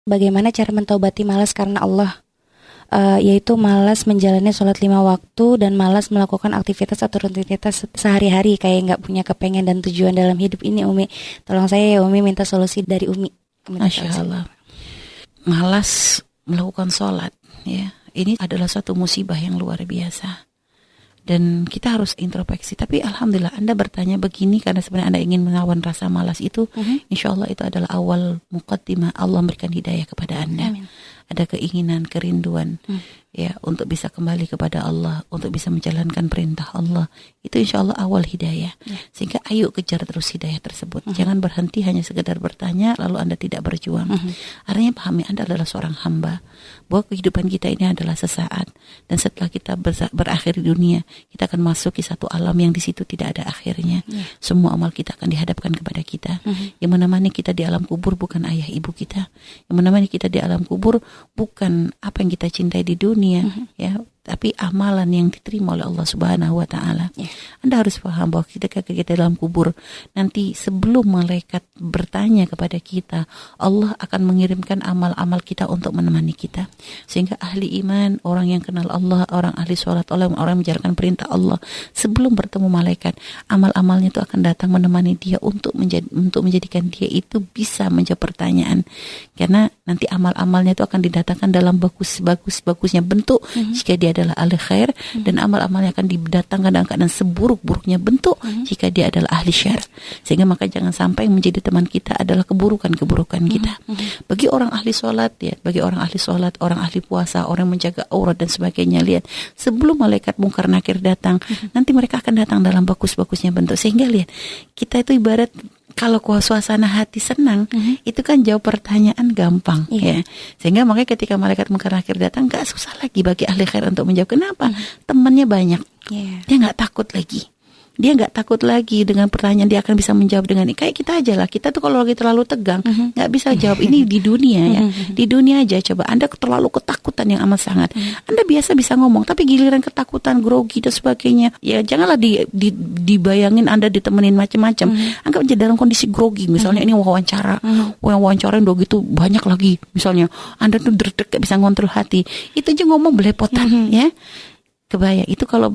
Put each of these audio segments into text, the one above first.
bagaimana cara mentaubati malas karena Allah, yaitu malas menjalani sholat 5 waktu dan malas melakukan aktivitas atau rutinitas sehari-hari, kayak nggak punya kepengen dan tujuan dalam hidup ini. Umi, tolong saya ya Umi, minta solusi dari Umi. Masya Allah. Malas melakukan sholat, ya, ini adalah suatu musibah yang luar biasa. Dan kita harus introspeksi. Tapi alhamdulillah Anda bertanya begini karena sebenarnya Anda ingin melawan rasa malas itu. Insya Allah itu adalah awal muqaddimah Allah memberikan hidayah kepada Anda. Amin. Ada keinginan, kerinduan ya untuk bisa kembali kepada Allah, untuk bisa menjalankan perintah Allah. Itu insya Allah awal hidayah. Sehingga ayo kejar terus hidayah tersebut. Jangan berhenti hanya sekedar bertanya lalu Anda tidak berjuang. Artinya pahami Anda adalah seorang hamba, bahwa kehidupan kita ini adalah sesaat, dan setelah kita berakhir di dunia, kita akan masuk ke satu alam yang di situ tidak ada akhirnya. Semua amal kita akan dihadapkan kepada kita. Yang menemani kita di alam kubur bukan ayah ibu kita. Yang menemani kita di alam kubur bukan apa yang kita cintai di dunia, ya, tapi amalan yang diterima oleh Allah Subhanahu wa taala. Anda harus paham bahwa ketika kita dalam kubur nanti, sebelum malaikat bertanya kepada kita, Allah akan mengirimkan amal-amal kita untuk menemani kita. Sehingga ahli iman, orang yang kenal Allah, orang ahli sholat, orang yang menjalankan perintah Allah, sebelum bertemu malaikat, amal-amalnya itu akan datang menemani dia untuk menjadikan dia itu bisa menjawab pertanyaan. Karena nanti amal-amalnya itu akan didatangkan dalam bagusnya bentuk jika dia adalah ahli khair, dan amal-amalnya akan didatangkan dalam keadaan seburuk-buruknya bentuk jika dia adalah ahli syar. Sehingga maka jangan sampai menjadi teman kita adalah keburukan-keburukan kita. Bagi orang ahli sholat, ya, bagi orang ahli sholat, orang ahli puasa, orang yang menjaga aurat dan sebagainya, lihat, sebelum malaikat mungkar nakir datang, nanti mereka akan datang dalam bagus-bagusnya bentuk. Sehingga lihat, kita itu ibarat kalau suasana hati senang, itu kan jawab pertanyaan gampang, ya. Sehingga makanya ketika malaikat mungkar nakir datang, gak susah lagi bagi ahli khair untuk menjawab. Kenapa? Temannya banyak, dia gak takut lagi. Dia nggak takut lagi dengan pertanyaan, dia akan bisa menjawab dengan ini. Kayak kita aja lah, kita tuh kalau lagi terlalu tegang nggak bisa jawab. Ini di dunia ya, di dunia aja. Coba Anda terlalu ketakutan yang amat sangat, Anda biasa bisa ngomong, tapi giliran ketakutan, grogi dan sebagainya, ya janganlah dibayangin Anda ditemenin macam-macam. Anggap aja dalam kondisi grogi, misalnya ini wawancara yang udah gitu banyak lagi, misalnya Anda tuh derdek gak bisa ngontrol hati, itu aja ngomong belepotan, ya. Kebayang itu kalau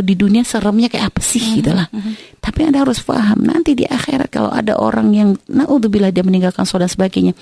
di dunia seremnya kayak apa sih gitu lah. Tapi Anda harus paham, nanti di akhirat kalau ada orang yang naudzubillah dia meninggalkan sholat dan sebagainya,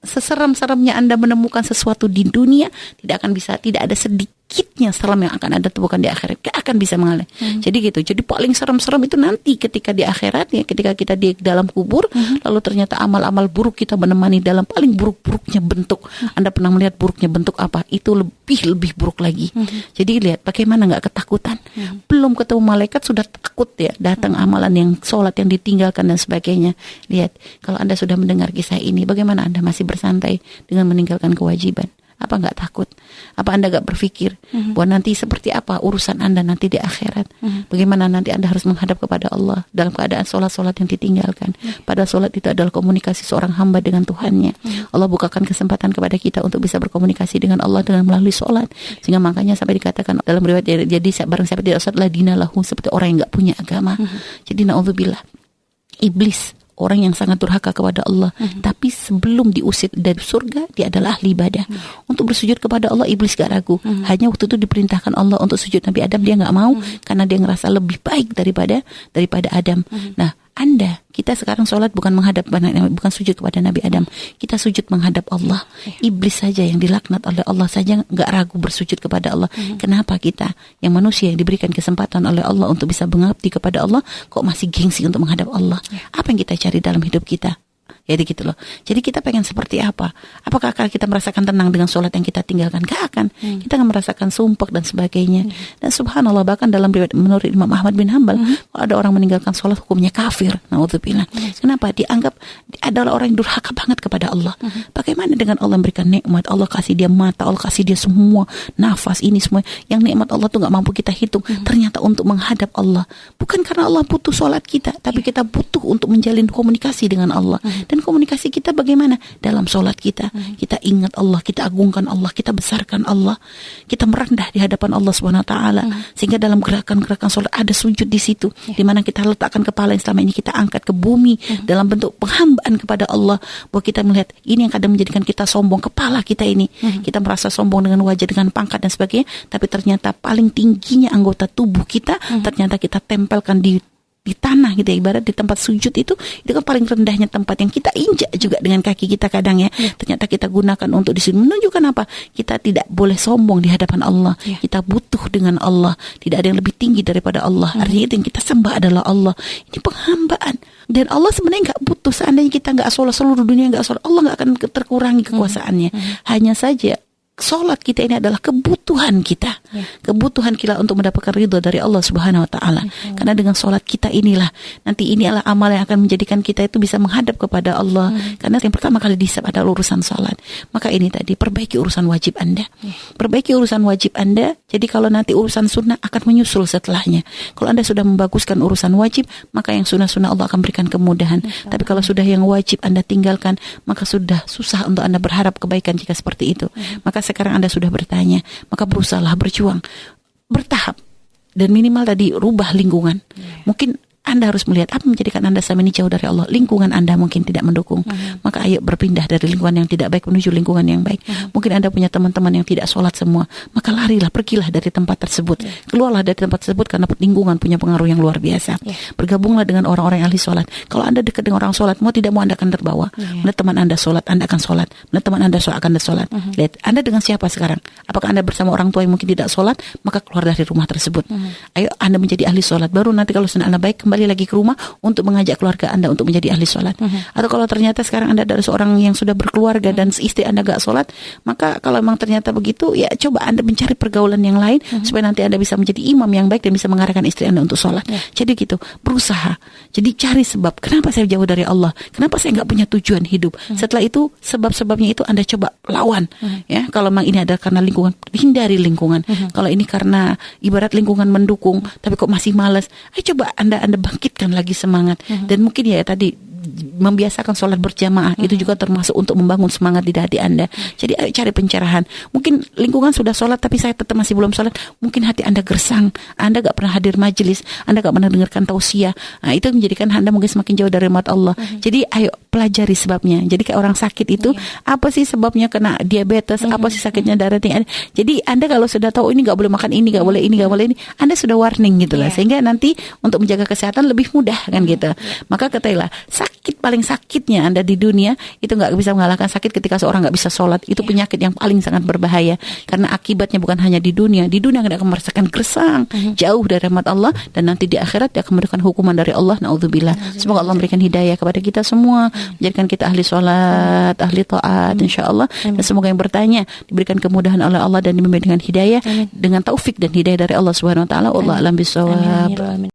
seserem-seremnya Anda menemukan sesuatu di dunia, tidak ada sedikitnya serem yang akan Anda temukan di akhirat, gak akan bisa mengalir. Jadi gitu. Jadi paling serem-serem itu nanti ketika di akhirat, ya, ketika kita di dalam kubur, lalu ternyata amal-amal buruk kita menemani dalam paling buruk-buruknya bentuk. Anda pernah melihat buruknya bentuk apa? Itu lebih buruk lagi. Jadi lihat bagaimana nggak ketakutan. Belum ketemu malaikat sudah takut, ya, datang amalan yang sholat yang ditinggalkan dan sebagainya. Lihat, kalau Anda sudah mendengar kisah ini, bagaimana Anda masih bersantai dengan meninggalkan kewajiban? Apa nggak takut? Apa Anda nggak berpikir bahwa nanti seperti apa urusan Anda nanti di akhirat? Bagaimana nanti Anda harus menghadap kepada Allah dalam keadaan sholat-sholat yang ditinggalkan? Padahal sholat itu adalah komunikasi seorang hamba dengan Tuhannya. Allah bukakan kesempatan kepada kita untuk bisa berkomunikasi dengan Allah dengan melalui sholat. Sehingga makanya sampai dikatakan dalam riwayat, jadi barang siapa tidak sholat, la dina lahu, seperti orang yang nggak punya agama. Jadi naudzubillah, iblis, orang yang sangat durhaka kepada Allah, tapi sebelum diusir dari surga, dia adalah ahli ibadah. Untuk bersujud kepada Allah, iblis gak ragu. Hanya waktu itu diperintahkan Allah untuk sujud Nabi Adam, dia gak mau, karena dia ngerasa lebih baik daripada Adam. Nah, kita sekarang sholat bukan bukan sujud kepada Nabi Adam, kita sujud menghadap Allah. Iblis saja yang dilaknat oleh Allah saja gak ragu bersujud kepada Allah. Kenapa kita yang manusia yang diberikan kesempatan oleh Allah untuk bisa mengabdi kepada Allah, kok masih gengsi untuk menghadap Allah? Apa yang kita cari dalam hidup kita? Jadi gitu loh. Jadi kita pengen seperti apa? Apakah akan kita merasakan tenang dengan sholat yang kita tinggalkan? Gak akan. Kita akan merasakan sumpah dan sebagainya. Dan subhanallah, bahkan dalam riwayat menurut Imam Ahmad bin Hanbal, kalau ada orang meninggalkan sholat hukumnya kafir. Naudzubillah. Kenapa? Dianggap adalah orang yang durhaka banget kepada Allah. Bagaimana dengan Allah memberikan nikmat? Allah kasih dia mata, Allah kasih dia semua nafas ini semua. Yang nikmat Allah tuh gak mampu kita hitung. Ternyata untuk menghadap Allah. Bukan karena Allah butuh sholat kita, tapi kita butuh untuk menjalin komunikasi dengan Allah. Dan komunikasi kita bagaimana? Dalam sholat kita, kita ingat Allah, kita agungkan Allah, kita besarkan Allah, kita merendah di hadapan Allah Subhanahu wa taala. Sehingga dalam gerakan-gerakan sholat ada sujud di situ, di mana kita letakkan kepala yang selama ini kita angkat ke bumi dalam bentuk penghambaan kepada Allah. Bahwa kita melihat ini yang kadang menjadikan kita sombong, kepala kita ini. Kita merasa sombong dengan wajah, dengan pangkat dan sebagainya, tapi ternyata paling tingginya anggota tubuh kita ternyata kita tempelkan di tanah gitu ya, ibarat di tempat sujud itu kan paling rendahnya tempat yang kita injak juga dengan kaki kita kadang ya. Ternyata kita gunakan untuk di sini menunjukkan apa? Kita tidak boleh sombong di hadapan Allah. Kita butuh dengan Allah. Tidak ada yang lebih tinggi daripada Allah. Artinya itu yang kita sembah adalah Allah. Ini penghambaan. Dan Allah sebenarnya nggak butuh. Seandainya kita nggak sholat, seluruh dunia nggak sholat, Allah nggak akan terkurangi kekuasaannya. Hanya saja sholat kita ini adalah kebutuhan kita, kebutuhan kita untuk mendapatkan ridho dari Allah Subhanahu wa taala. Karena dengan sholat kita inilah nanti ini adalah amal yang akan menjadikan kita itu bisa menghadap kepada Allah. Karena yang pertama kali dihisab adalah urusan sholat. Maka ini tadi, perbaiki urusan wajib Anda. Perbaiki urusan wajib Anda. Jadi kalau nanti urusan sunnah akan menyusul setelahnya. Kalau Anda sudah membaguskan urusan wajib, maka yang sunnah-sunnah Allah akan berikan kemudahan. Tapi kalau sudah yang wajib Anda tinggalkan, maka sudah susah untuk Anda berharap kebaikan jika seperti itu. Maka sekarang Anda sudah bertanya, maka berusahalah berjuang bertahap dan minimal tadi rubah lingkungan. Mungkin Anda harus melihat apa menjadikan Anda selama ini jauh dari Allah. Lingkungan Anda mungkin tidak mendukung. Maka ayo berpindah dari lingkungan yang tidak baik menuju lingkungan yang baik. Mungkin Anda punya teman-teman yang tidak sholat semua. Maka larilah, pergilah dari tempat tersebut. Keluarlah dari tempat tersebut karena lingkungan punya pengaruh yang luar biasa. Bergabunglah dengan orang-orang yang ahli sholat. Kalau Anda dekat dengan orang sholat, mau tidak mau Anda akan terbawa. Melihat teman Anda sholat, Anda akan sholat. Melihat teman Anda sholat, akan sholat. Lihat, Anda dengan siapa sekarang? Apakah Anda bersama orang tua yang mungkin tidak sholat? Maka keluar dari rumah tersebut. Ayo Anda menjadi ahli sholat. Baru nanti kalau sudah Anda baik, kembali lagi ke rumah untuk mengajak keluarga Anda untuk menjadi ahli sholat. Atau kalau ternyata sekarang Anda adalah seorang yang sudah berkeluarga dan istri Anda gak sholat, maka kalau memang ternyata begitu, ya coba Anda mencari pergaulan yang lain supaya nanti Anda bisa menjadi imam yang baik dan bisa mengarahkan istri Anda untuk sholat. Jadi gitu, berusaha. Jadi cari sebab, kenapa saya jauh dari Allah? Kenapa saya gak punya tujuan hidup? Setelah itu, sebab-sebabnya itu Anda coba lawan. Ya, kalau memang ini adalah karena lingkungan, hindari lingkungan. Kalau ini karena ibarat lingkungan mendukung, tapi kok masih malas, ayo coba Anda bangkitkan lagi semangat. Dan mungkin ya tadi membiasakan sholat berjamaah itu juga termasuk untuk membangun semangat di hati Anda. Jadi ayo cari pencerahan. Mungkin lingkungan sudah sholat tapi saya tetap masih belum sholat. Mungkin hati Anda gersang, Anda gak pernah hadir majelis, Anda gak pernah dengarkan tausiah. Nah, itu menjadikan Anda mungkin semakin jauh dari rahmat Allah. Jadi ayo pelajari sebabnya. Jadi kayak orang sakit itu apa sih sebabnya kena diabetes, apa sih sakitnya darah tinggi. Jadi Anda kalau sudah tahu ini gak boleh makan ini, gak boleh ini, gak boleh ini, Anda sudah warning gitu lah. Sehingga nanti untuk menjaga kesehatan lebih mudah kan gitu. Maka ketahuilah, paling sakitnya Anda di dunia itu nggak bisa mengalahkan sakit ketika seorang nggak bisa sholat. Itu penyakit yang paling sangat berbahaya karena akibatnya bukan hanya di dunia Anda akan merasakan gersang, jauh dari rahmat Allah, dan nanti di akhirat dia akan mendapatkan hukuman dari Allah. Naudzubillah. Semoga Allah memberikan hidayah kepada kita semua, menjadikan kita ahli sholat, ahli taat, insyaallah. Dan semoga yang bertanya diberikan kemudahan oleh Allah dan dibimbing dengan hidayah, dengan taufik dan hidayah dari Allah Subhanahu wa taala. Wallahu a'lam bishawab.